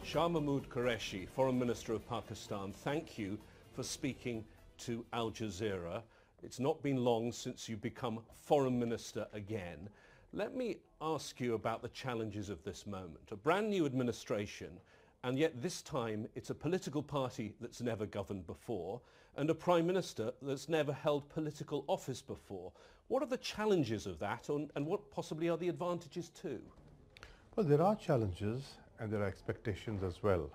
Shah Mehmood Qureshi, Foreign Minister of Pakistan, thank you for speaking to Al Jazeera. It's not been long since you've become Foreign Minister again. Let me ask you about the challenges of this moment. A brand new administration, and yet this time it's a political party that's never governed before, and a Prime Minister that's never held political office before. What are the challenges of that, and what possibly are the advantages too? Well, there are challenges and there are expectations as well.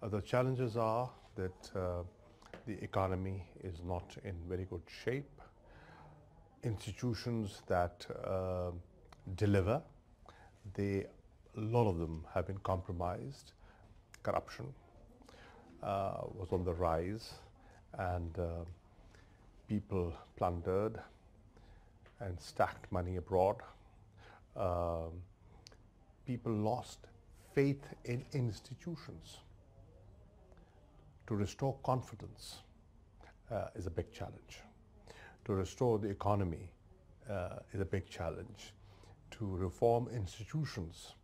The challenges are that the economy is not in very good shape. Institutions that deliver, a lot of them have been compromised. Corruption was on the rise, and people plundered and stacked money abroad. People lost faith in institutions. To restore confidence is a big challenge. To restore the economy is a big challenge. To reform institutions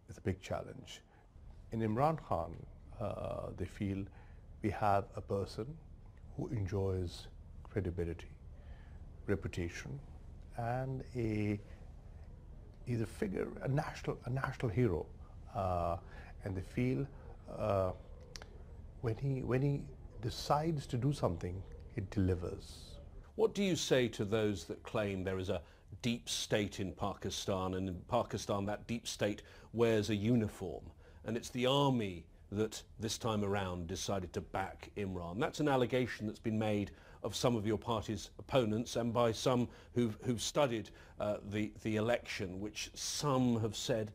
is a big challenge. In Imran Khan, they feel we have a person who enjoys credibility, reputation, and he's a figure, a national hero, and they feel when he decides to do something, he delivers. What do you say to those that claim there is a deep state in Pakistan, and in Pakistan that deep state wears a uniform, and it's the army that this time around decided to back Imran? That's an allegation that's been made of some of your party's opponents and by some who've studied the election, which some have said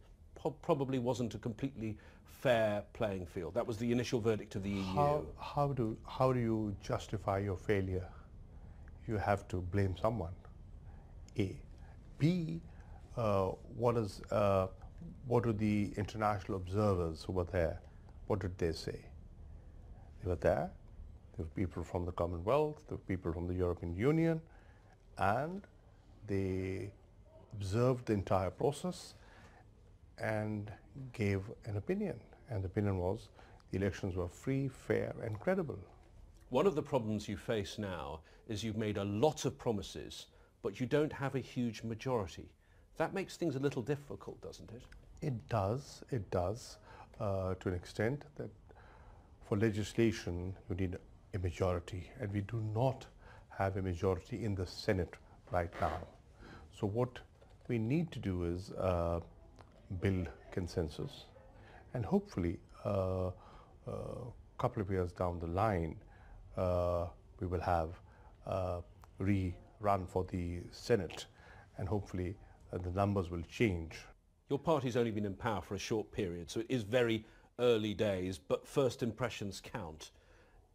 probably wasn't a completely fair playing field. That was the initial verdict of the EU. How do you justify your failure? You have to blame someone. A. B. What do the international observers who were there, what did they say? They were there. There were people from the Commonwealth, there were people from the European Union, and they observed the entire process and gave an opinion. And the opinion was the elections were free, fair, and credible. One of the problems you face now is you've made a lot of promises, but you don't have a huge majority. That makes things a little difficult, doesn't it? It does, to an extent that for legislation you need a majority, and we do not have a majority in the Senate right now. So what we need to do is build consensus, and hopefully a couple of years down the line we will have rerun for the Senate, and hopefully the numbers will change. Your party's only been in power for a short period, so it is very early days, but first impressions count.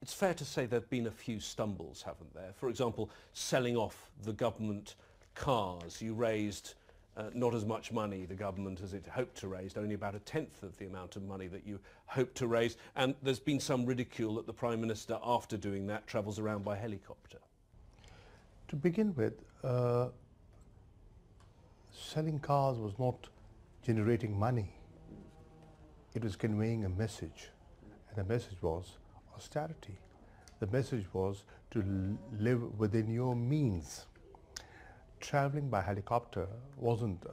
It's fair to say there have been a few stumbles, haven't there? For example, selling off the government cars. You raised not as much money, the government, as it hoped to raise, only about a tenth of the amount of money that you hoped to raise. And there's been some ridicule that the Prime Minister, after doing that, travels around by helicopter. To begin with, selling cars was not generating money. It was conveying a message, and the message was austerity. The message was to live within your means. Traveling by helicopter wasn't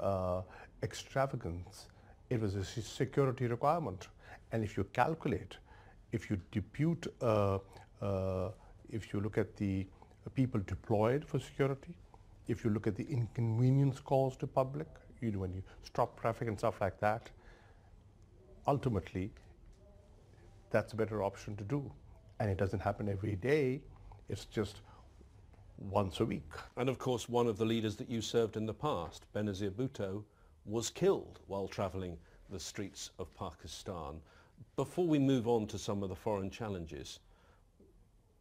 extravagance, it was a security requirement. And if you calculate, if you depute, if you look at the people deployed for security, if you look at the inconvenience caused to public, when you stop traffic and stuff like that, ultimately that's a better option to do. And it doesn't happen every day, it's just once a week. And of course one of the leaders that you served in the past, Benazir Bhutto, was killed while travelling the streets of Pakistan. Before we move on to some of the foreign challenges,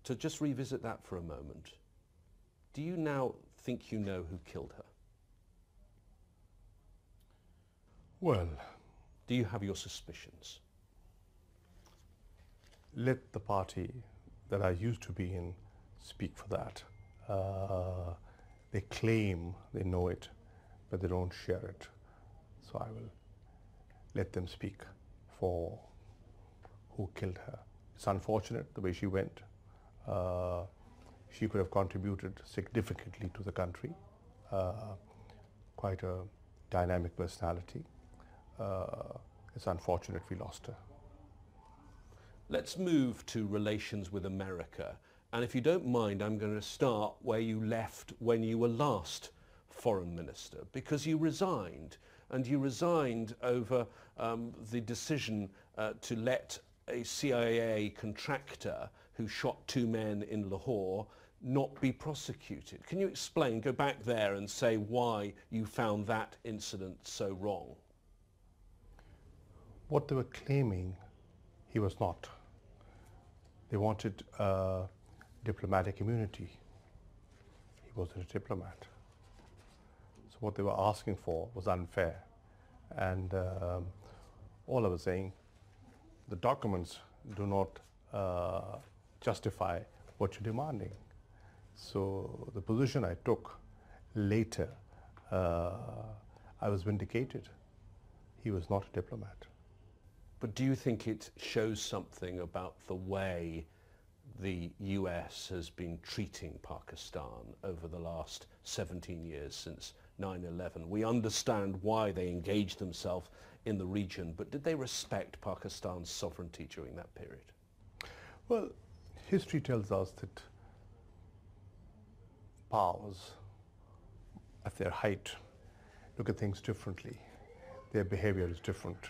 to just revisit that for a moment, do you now think you know who killed her? Well, do you have your suspicions? Let the party that I used to be in speak for that. They claim they know it, but they don't share it. So I will let them speak for who killed her. It's unfortunate the way she went. She could have contributed significantly to the country. Quite a dynamic personality. It's unfortunate we lost her. Let's move to relations with America. And if you don't mind, I'm going to start where you left when you were last foreign minister, because you resigned. And you resigned over the decision to let a CIA contractor who shot 2 men in Lahore not be prosecuted. Can you explain, go back there and say why you found that incident so wrong? What they were claiming, he was not. They wanted diplomatic immunity. He wasn't a diplomat. So what they were asking for was unfair. And all I was saying, the documents do not justify what you're demanding. So the position I took later, I was vindicated. He was not a diplomat. But do you think it shows something about the way the US has been treating Pakistan over the last 17 years since 9/11? We understand why they engaged themselves in the region, but did they respect Pakistan's sovereignty during that period? Well, history tells us that powers at their height look at things differently. Their behavior is different.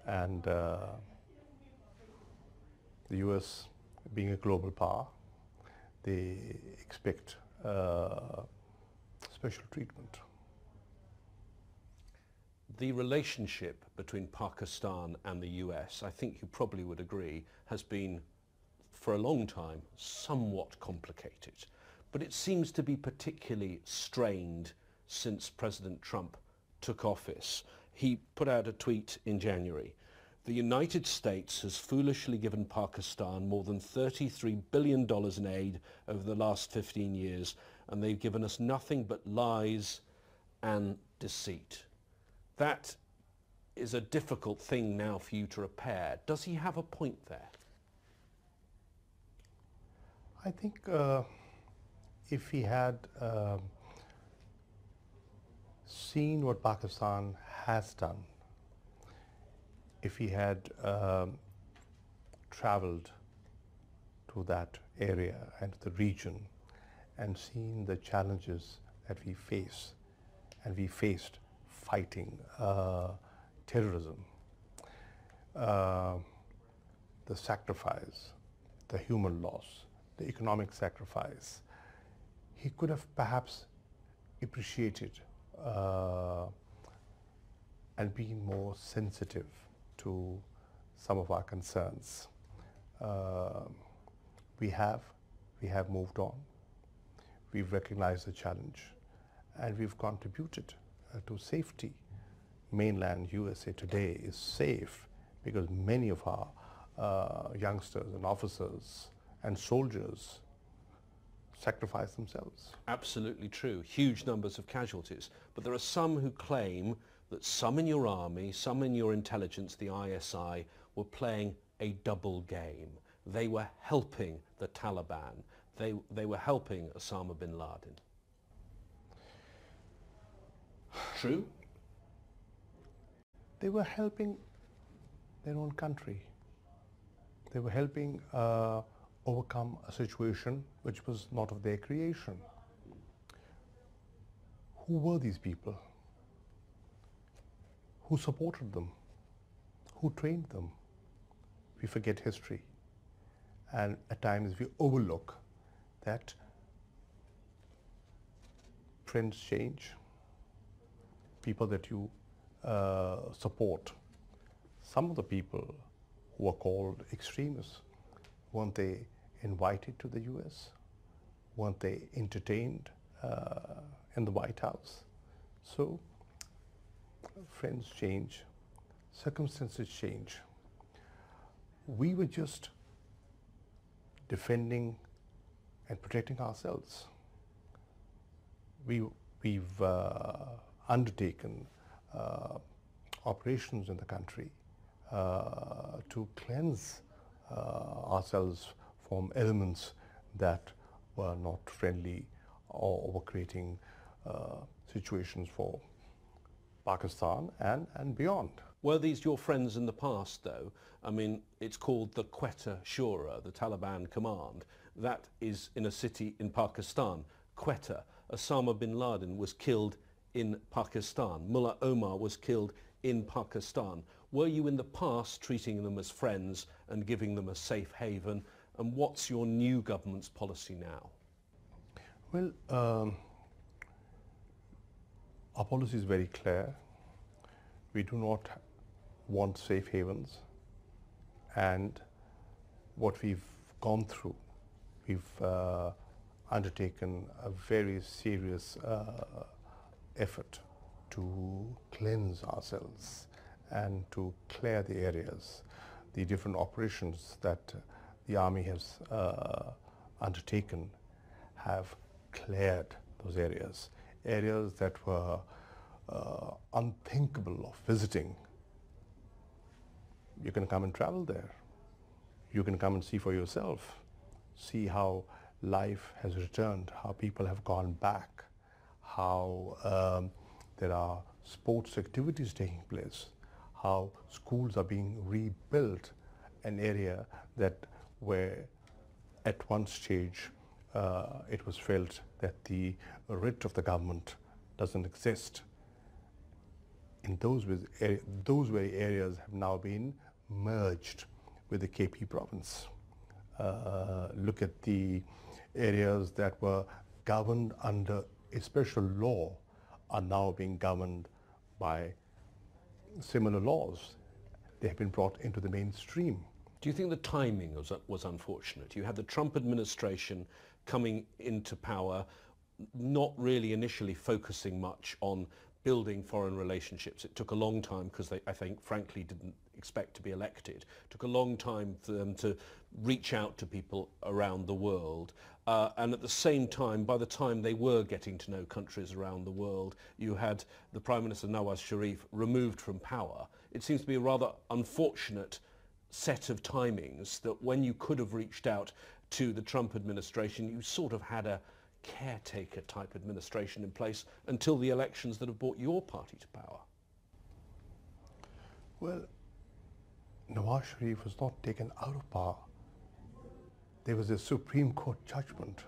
And the US, being a global power, they expect special treatment. The relationship between Pakistan and the US, I think you probably would agree, has been, for a long time, somewhat complicated. But it seems to be particularly strained since President Trump took office. He put out a tweet in January. The United States has foolishly given Pakistan more than $33 billion in aid over the last 15 years, and they've given us nothing but lies and deceit. That is a difficult thing now for you to repair. Does he have a point there? I think if he had seen what Pakistan has done, if he had traveled to that area and the region and seen the challenges that we face, and we faced fighting terrorism, the sacrifice, the human loss, the economic sacrifice, he could have perhaps appreciated and been more sensitive to some of our concerns. We have moved on. We've recognized the challenge, and we've contributed to safety. Mainland USA today is safe because many of our youngsters and officers and soldiers sacrifice themselves. Absolutely true. Huge numbers of casualties. But there are some who claim that some in your army, some in your intelligence, the ISI, were playing a double game. They were helping the Taliban. They were helping Osama bin Laden. True? They were helping their own country. They were helping overcome a situation which was not of their creation. Who were these people? Who supported them? Who trained them? We forget history, and at times we overlook that trends change. People that you support, some of the people who are called extremists, weren't they invited to the US? Weren't they entertained in the White House? So friends change, circumstances change. We were just defending and protecting ourselves. We've undertaken operations in the country to cleanse ourselves from elements that were not friendly or were creating situations for Pakistan and beyond. Were these your friends in the past, though? I mean, it's called the Quetta Shura, the Taliban command. That is in a city in Pakistan, Quetta. Osama bin Laden was killed in Pakistan. Mullah Omar was killed in Pakistan. Were you in the past treating them as friends and giving them a safe haven? And what's your new government's policy now? Well, our policy is very clear. We do not want safe havens, and what we've gone through, we've undertaken a very serious effort to cleanse ourselves and to clear the areas. The different operations that the army has undertaken have cleared those areas that were unthinkable of visiting. You can come and travel there. You can come and see for yourself. See how life has returned, how people have gone back, how there are sports activities taking place, how schools are being rebuilt, an area that where at one stage it was felt that the writ of the government doesn't exist. In those very areas have now been merged with the KP province. Look at the areas that were governed under a special law are now being governed by similar laws. They have been brought into the mainstream. Do you think the timing was unfortunate? You had the Trump administration coming into power, not really initially focusing much on building foreign relationships. It took a long time because they, I think, frankly didn't expect to be elected. It took a long time for them to reach out to people around the world. And at the same time, by the time they were getting to know countries around the world, you had the Prime Minister Nawaz Sharif removed from power. It seems to be a rather unfortunate set of timings that when you could have reached out to the Trump administration, you sort of had a caretaker type administration in place until the elections that have brought your party to power. Well, Nawaz Sharif was not taken out of power. There was a Supreme Court judgment.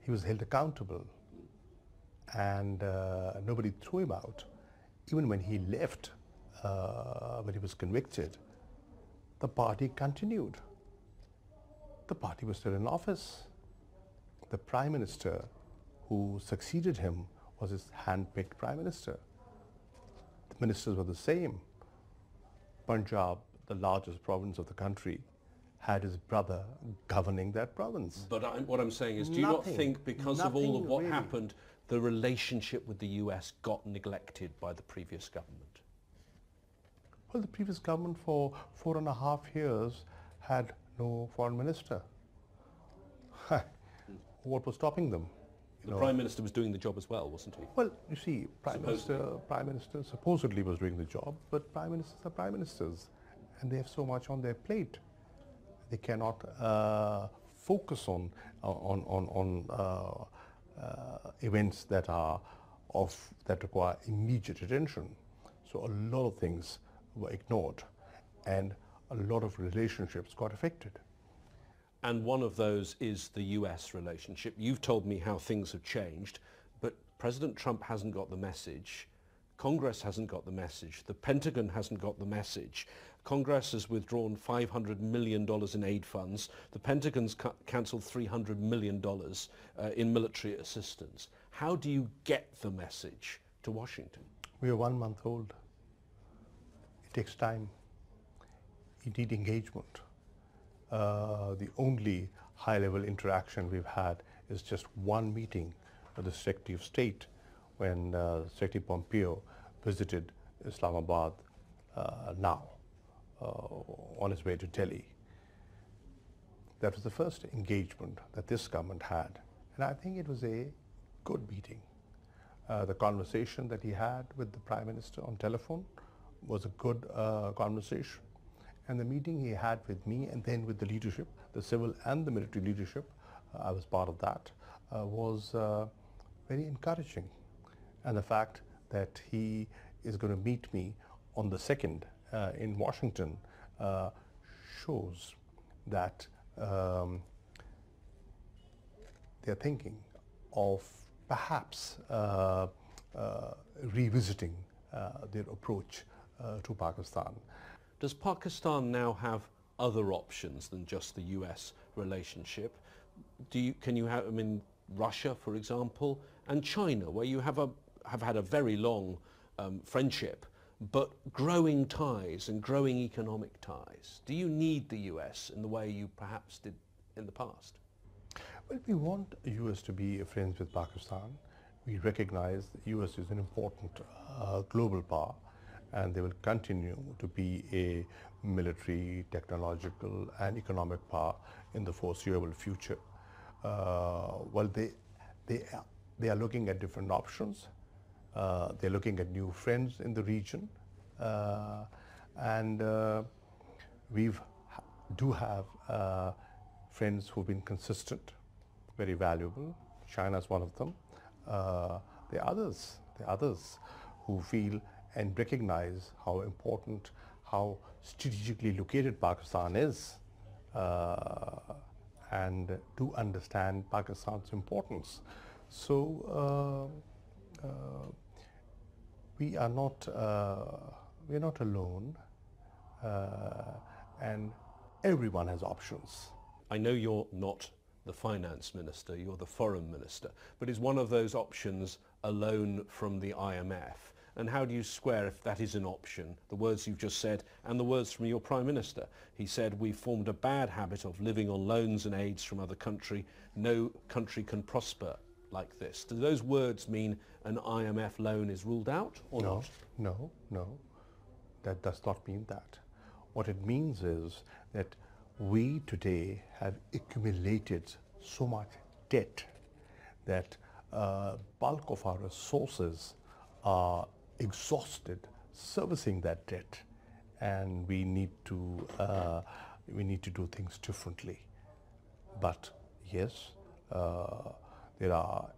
He was held accountable, and nobody threw him out. Even when he left, when he was convicted, the party continued. The party was still in office. The Prime Minister who succeeded him was his hand-picked Prime Minister. The ministers were the same. Punjab, the largest province of the country, had his brother governing that province. But what I'm saying is, do you not think because of all of what happened, the relationship with the US got neglected by the previous government? Well, the previous government for 4.5 years had no foreign minister. What was stopping them? The Prime Minister was doing the job as well, wasn't he? Well, you see, Prime Minister supposedly was doing the job, but Prime Ministers are Prime Ministers, and they have so much on their plate. They cannot focus on events that require immediate attention. So a lot of things were ignored, and a lot of relationships got affected. And one of those is the US relationship. You've told me how things have changed, but President Trump hasn't got the message. Congress hasn't got the message. The Pentagon hasn't got the message. Congress has withdrawn $500 million in aid funds. The Pentagon's cancelled $300 million in military assistance. How do you get the message to Washington? We are 1 month old. It takes time. You need engagement. The only high-level interaction we've had is just one meeting with the Secretary of State when Secretary Pompeo visited Islamabad on his way to Delhi. That was the first engagement that this government had, and I think it was a good meeting. The conversation that he had with the Prime Minister on telephone was a good conversation. And the meeting he had with me and then with the leadership, the civil and the military leadership, I was part of that, was very encouraging. And the fact that he is going to meet me on the 2nd in Washington shows that they're thinking of perhaps revisiting their approach to Pakistan. Does Pakistan now have other options than just the US relationship? Can you have, I mean, Russia, for example, and China, where you have had a very long friendship, but growing ties and growing economic ties? Do you need the US in the way you perhaps did in the past? Well, we want the US to be friends with Pakistan. We recognize the US is an important global power, and they will continue to be a military, technological and economic power in the foreseeable future. Well, they are looking at different options. They're looking at new friends in the region, and we do have friends who've been consistent, very valuable. China is one of them. There are others who feel and recognize how important, how strategically located Pakistan is, and do understand Pakistan's importance. So we're not alone, and everyone has options. I know you're not the finance minister, you're the foreign minister, but is one of those options a loan from the IMF? And how do you square, if that is an option, the words you've just said and the words from your Prime Minister? He said, "We've formed a bad habit of living on loans and aids from other country. No country can prosper like this." Do those words mean an IMF loan is ruled out or not? No. That does not mean that. What it means is that we today have accumulated so much debt that bulk of our resources are exhausted servicing that debt, and we need to do things differently. But yes, there are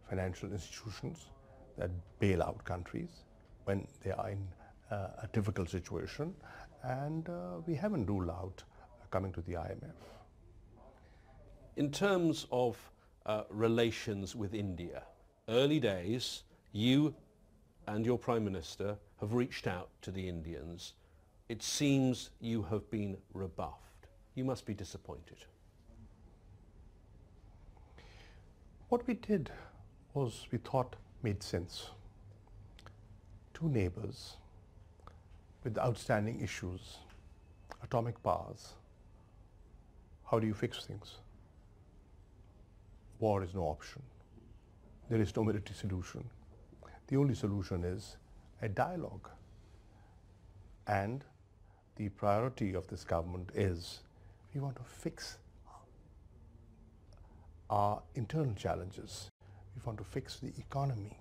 financial institutions that bail out countries when they are in a difficult situation, and we haven't ruled out coming to the IMF. In terms of relations with India, early days, you and your Prime Minister have reached out to the Indians. It seems you have been rebuffed. You must be disappointed. What we did was, we thought made sense. Two neighbors with outstanding issues, atomic powers. How do you fix things? War is no option. There is no military solution. The only solution is a dialogue. And the priority of this government is, we want to fix our internal challenges. We want to fix the economy.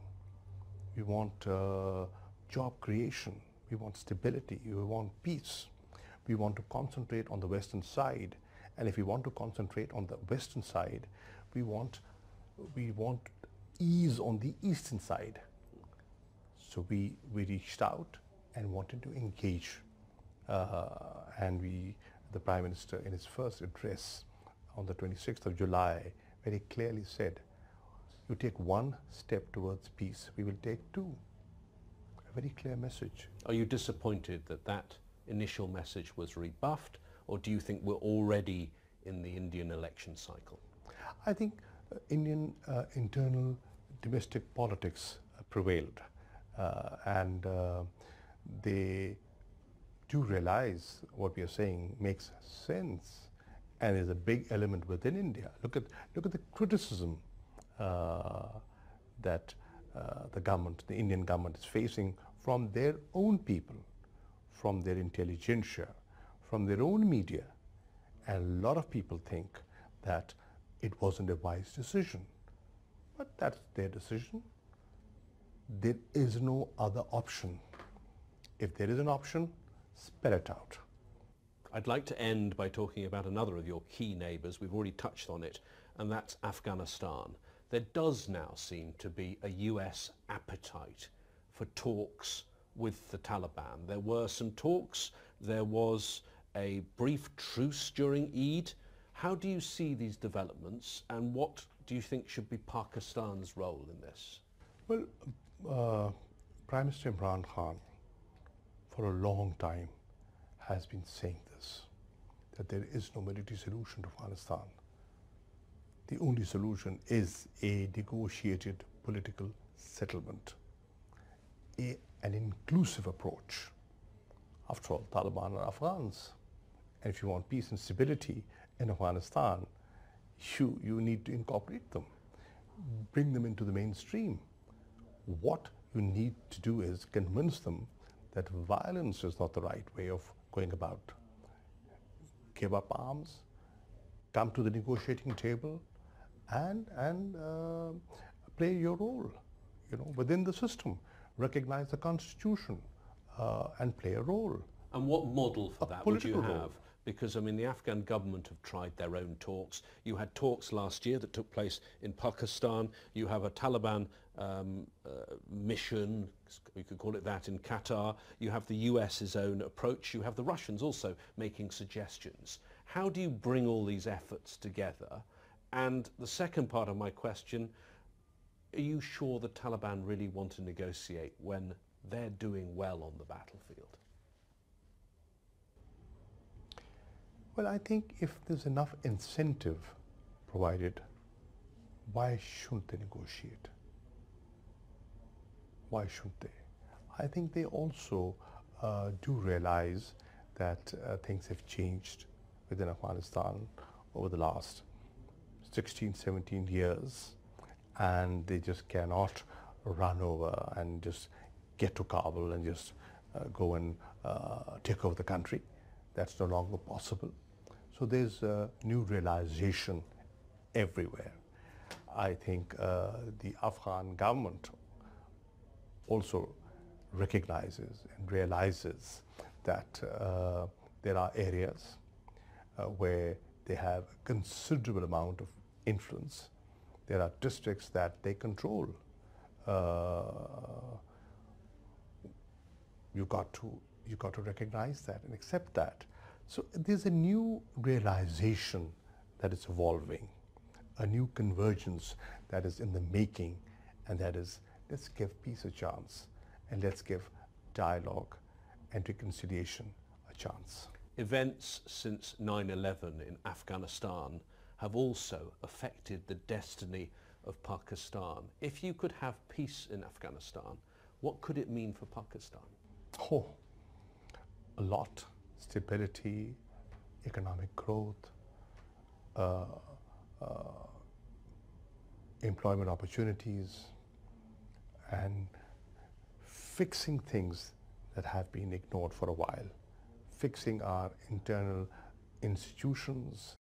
We want job creation. We want stability. We want peace. We want to concentrate on the Western side. And if we want to concentrate on the Western side, we want ease on the Eastern side. So we reached out and wanted to engage. And the Prime Minister, in his first address on the 26th of July, very clearly said, "You take one step towards peace, we will take two." A very clear message. Are you disappointed that that initial message was rebuffed, or do you think we're already in the Indian election cycle? I think Indian internal domestic politics prevailed, and they do realize what we are saying makes sense and is a big element within India. Look at the criticism that the Indian government is facing from their own people, from their intelligentsia, from their own media. And a lot of people think that it wasn't a wise decision. But that's their decision. There is no other option. If there is an option, spell it out. I'd like to end by talking about another of your key neighbours. We've already touched on it, and that's Afghanistan. There does now seem to be a US appetite for talks with the Taliban. There were some talks, there was a brief truce during Eid. How do you see these developments, and what do you think should be Pakistan's role in this? Well, Prime Minister Imran Khan, for a long time, has been saying this, that there is no military solution to Afghanistan. The only solution is a negotiated political settlement, an inclusive approach. After all, Taliban are Afghans. And if you want peace and stability in Afghanistan, you need to incorporate them, bring them into the mainstream. What you need to do is convince them that violence is not the right way of going about. Give up arms, come to the negotiating table, and play your role, within the system. Recognize the constitution and play a role. And what model for that would you political have? role. Because, I mean, the Afghan government have tried their own talks. You had talks last year that took place in Pakistan. You have a Taliban mission, you could call it that, in Qatar. You have the US's own approach. You have the Russians also making suggestions. How do you bring all these efforts together? And the second part of my question, are you sure the Taliban really want to negotiate when they're doing well on the battlefield? Well, I think if there's enough incentive provided, why shouldn't they negotiate? Why shouldn't they? I think they also do realize that things have changed within Afghanistan over the last 16, 17 years, and they just cannot run over and just get to Kabul and just go and take over the country. That's no longer possible. So there's a new realization everywhere. I think the Afghan government also recognizes and realizes that there are areas where they have a considerable amount of influence. There are districts that they control. You got to recognize that and accept that. So there's a new realization that is evolving, a new convergence that is in the making, and that is, let's give peace a chance, and let's give dialogue and reconciliation a chance. Events since 9/11 in Afghanistan have also affected the destiny of Pakistan. If you could have peace in Afghanistan, what could it mean for Pakistan? Oh, a lot. Stability, economic growth, employment opportunities, and fixing things that have been ignored for a while, fixing our internal institutions,